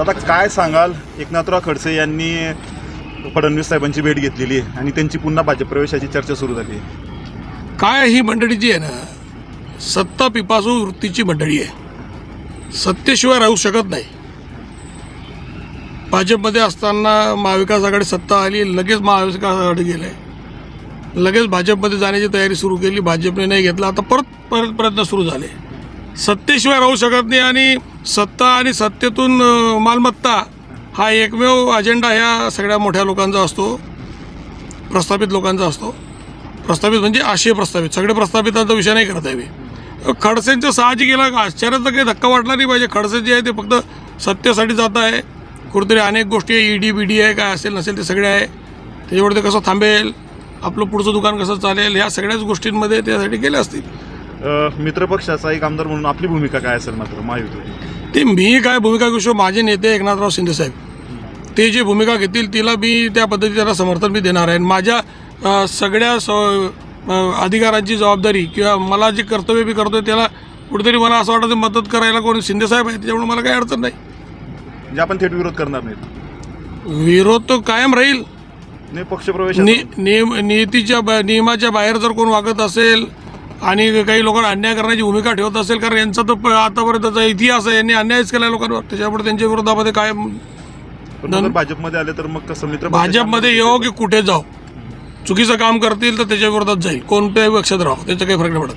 दादा काय सांगाल, एकनाथराव खडसे यांनी फडणवीस साहेबांची भेट घेतलेली आहे आणि त्यांची पुन्हा भाजप प्रवेशाची चर्चा सुरू झाली आहे. काय ही मंडळी जी आहे ना, सत्ता पिपासू वृत्तीची मंडळी आहे. सत्तेशिवाय राहू शकत नाही. भाजपमध्ये असताना महाविकास आघाडी सत्ता आली, लगेच महाविकास आघाडी गेले, लगेच भाजपमध्ये जाण्याची तयारी सुरू केली, भाजपने नाही घेतला, आता परत प्रयत्न सुरू झाले. सत्तेशिवाय राहू शकत नाही आणि सत्ता आणि सत्तेतून मालमत्ता हा एकमेव अजेंडा ह्या सगळ्या मोठ्या लोकांचा असतो, प्रस्थापित लोकांचा असतो. प्रस्थापित म्हणजे आशय प्रस्थापित, सगळे प्रस्थापितांचा विषय नाही करता येईल. खडसेंचं साहजिक गेला आश्चर्याचा काही धक्का वाटला नाही पाहिजे. खडसे जे आहे ते फक्त सत्तेसाठी जात आहे, कुठेतरी अनेक गोष्टी आहे, ईडी बीडी आहे, काय असेल नसेल ते सगळे आहे, त्याच्यावर ते कसं थांबेल, आपलं पुढचं दुकान कसं चालेल, ह्या सगळ्याच गोष्टींमध्ये त्यासाठी गेले असतील. मित्रपक्षाचा एक आमदार म्हणून आपली भूमिका काय असेल मात्र महायुतीची? ते मी काय भूमिका घेऊ, माझे नेते एकनाथराव शिंदे साहेब ते जे भूमिका घेतील तिला मी त्या पद्धतीने त्याला समर्थन मी देणार आहे. माझ्या सगळ्या अधिकारांची जबाबदारी किंवा मला जे कर्तव्य मी करतोय त्याला कुठेतरी मला असं वाटतं मदत करायला कोणी शिंदे साहेब आहे, त्याच्यामुळे मला काही अडचण नाही. म्हणजे आपण थेट विरोध करणार नाहीत? विरोध तो कायम राहील. नाही, पक्षप्रवेश नियमाच्या बाहेर जर कोण वागत असेल आणि काही लोकांना अन्याय करण्याची भूमिका ठेवत असेल, कारण यांचा तर आतापर्यंतचा इतिहास आहे, यांनी अन्यायच केला लोकांवर, त्याच्यामुळे त्यांच्या विरोधामध्ये कायम. भाजपमध्ये आले तर मग कसं मित्र भाजपमध्ये येऊ की कुठे जाऊ, चुकीचं काम करतील तर त्याच्या विरोधात जाईल, कोणत्याही पक्षात राहू, त्याचा काही फरक नाही पडत.